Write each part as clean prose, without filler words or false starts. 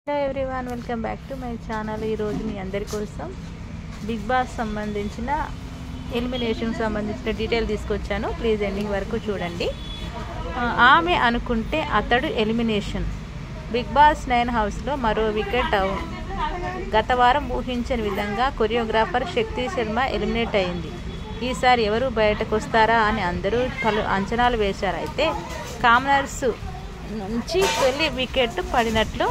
Hello everyone, welcome back to my channel. ఈరోజు మీ అందరి కోసం బిగ్ బాస్ సంబంధించిన ఎలిమినేషన్ సంబంధించిన డీటెయిల్ తీసుకొచ్చాను. ప్లీజ్ ఎండింగ్ వరకు చూడండి. ఆమె అనుకుంటే అతడు ఎలిమినేషన్. బిగ్ బాస్ 9 హౌస్లో మరో వికెట్ గత వారం ఊహించని విధంగా కొరియోగ్రాఫర్ శక్తి శర్మ ఎలిమినేట్ అయింది. ఈసారి ఎవరు బయటకు వస్తారా అని అందరూ పలు అంచనాలు వేశారు. అయితే కామనర్స్ నుంచి తొలి వికెట్ పడినట్లు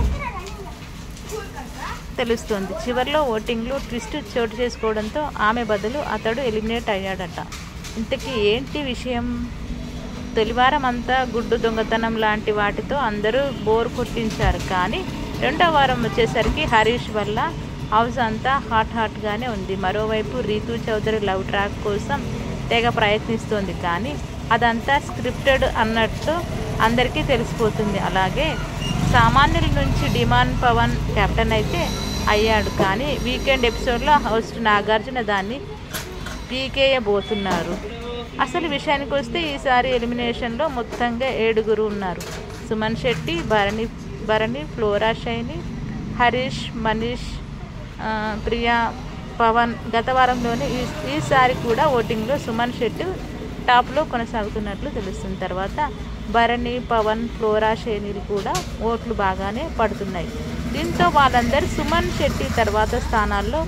తెలుస్తోంది. చివరిలో ఓటింగ్లో ట్విస్ట్ చోటు చేసుకోవడంతో ఆమె బదులు అతడు ఎలిమినేట్ అయ్యాడట. ఇంతకీ ఏంటి విషయం? తొలివారం అంతా గుడ్డు దొంగతనం లాంటి వాటితో అందరూ బోర్ కొట్టించారు. కానీ రెండో వారం వచ్చేసరికి హరీష్ వల్ల హౌస్ అంతా హాట్గానే ఉంది. మరోవైపు రీతూ చౌదరి లవ్ ట్రాక్ కోసం తెగ ప్రయత్నిస్తోంది. కానీ అదంతా స్క్రిప్టెడ్ అన్నట్టు అందరికీ తెలిసిపోతుంది. అలాగే సామాన్యుల నుంచి డిమాండ్ పవన్ కెప్టెన్ అయితే అయ్యాడు. కానీ వీకెండ్ ఎపిసోడ్లో హోస్ట్ నాగార్జున దాన్ని పీకేయబోతున్నారు. అసలు విషయానికి వస్తే ఈసారి ఎలిమినేషన్లో మొత్తంగా 7 ఉన్నారు. సుమన్ శెట్టి, భరణి, ఫ్లోరా షైని, హరీష్, మనీష్, ప్రియా, పవన్. గత వారంలోనే ఈసారి కూడా ఓటింగ్లో సుమన్ శెట్టి టాప్లో కొనసాగుతున్నట్లు తెలుస్తుంది. తర్వాత భరణి, పవన్, ఫ్లోరా షైనీలు కూడా ఓట్లు బాగానే పడుతున్నాయి. దీంతో వాళ్ళందరూ సుమన్ శెట్టి తర్వాత స్థానాల్లో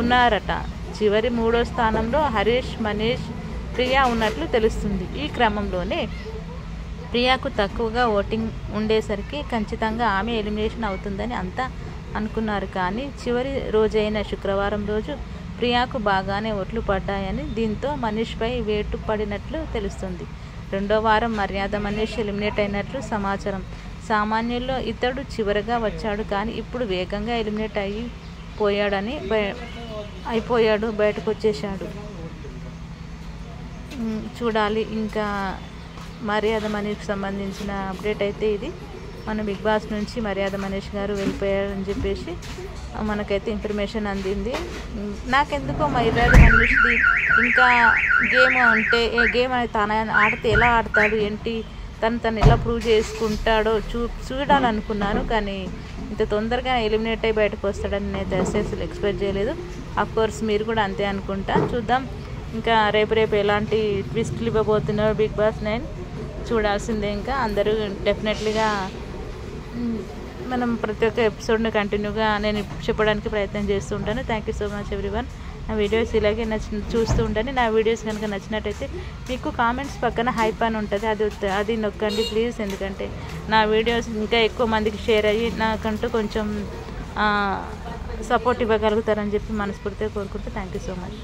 ఉన్నారట. చివరి 3వ స్థానంలో హరీష్, మనీష్, ప్రియా ఉన్నట్లు తెలుస్తుంది. ఈ క్రమంలోనే ప్రియాకు తక్కువగా ఓటింగ్ ఉండేసరికి ఖచ్చితంగా ఆమె ఎలిమినేషన్ అవుతుందని అంతా అనుకున్నారు. కానీ చివరి రోజైన శుక్రవారం రోజు ప్రియాకు బాగానే ఓట్లు పడ్డాయని, దీంతో మనీష్పై వేటు పడినట్లు తెలుస్తుంది. రెండో వారం మర్యాద మనీష్ ఎలిమినేట్ అయినట్లు సమాచారం. సామాన్యుల్లో ఇతడు చివరగా వచ్చాడు. కానీ ఇప్పుడు వేగంగా ఎలిమినేట్ అయిపోయాడు, బయటకు వచ్చేశాడు. చూడాలి ఇంకా మర్యాద మనీష్కి సంబంధించిన అప్డేట్ అయితే ఇది. మన బిగ్ బాస్ నుంచి మర్యాద మనీష్ గారు వెళ్ళిపోయారని చెప్పేసి మనకైతే ఇన్ఫర్మేషన్ అందింది. నాకెందుకో మర్యాద మనీష్ది ఇంకా గేమ్ అనేది తన ఆడితే ఎలా ఆడతాడు, ఏంటి, తను ఎలా ప్రూవ్ చేసుకుంటాడో చూడాలనుకున్నాను. కానీ ఇంత తొందరగా ఎలిమినేట్ అయ్యి బయటకు వస్తాడని నేను అసలు ఎక్స్పెక్ట్ చేయలేదు. అఫ్కోర్స్ మీరు కూడా అంతే అనుకుంటా. చూద్దాం ఇంకా రేపు ఎలాంటి ట్విస్ట్లు ఇవ్వబోతున్నారో బిగ్ బాస్ 9 చూడాల్సిందే. ఇంకా అందరూ డెఫినెట్లీగా మనం ప్రతి ఒక్క ఎపిసోడ్ని కంటిన్యూగా నేను చెప్పడానికి ప్రయత్నం చేస్తూ ఉంటాను. Thank you so much everyone. నా వీడియోస్ ఇలాగే చూస్తూ ఉంటాను. నా వీడియోస్ కనుక నచ్చినట్టయితే మీకు కామెంట్స్ పక్కన హైప్ అని ఉంటుంది, అది నొక్కండి ప్లీజ్. ఎందుకంటే నా వీడియోస్ ఇంకా ఎక్కువ మందికి షేర్ అయ్యి నాకంటూ కొంచెం సపోర్ట్ ఇవ్వగలుగుతారని చెప్పి మనస్ఫూర్తిగా కోరుకుంటూ థ్యాంక్ యూ సో మచ్.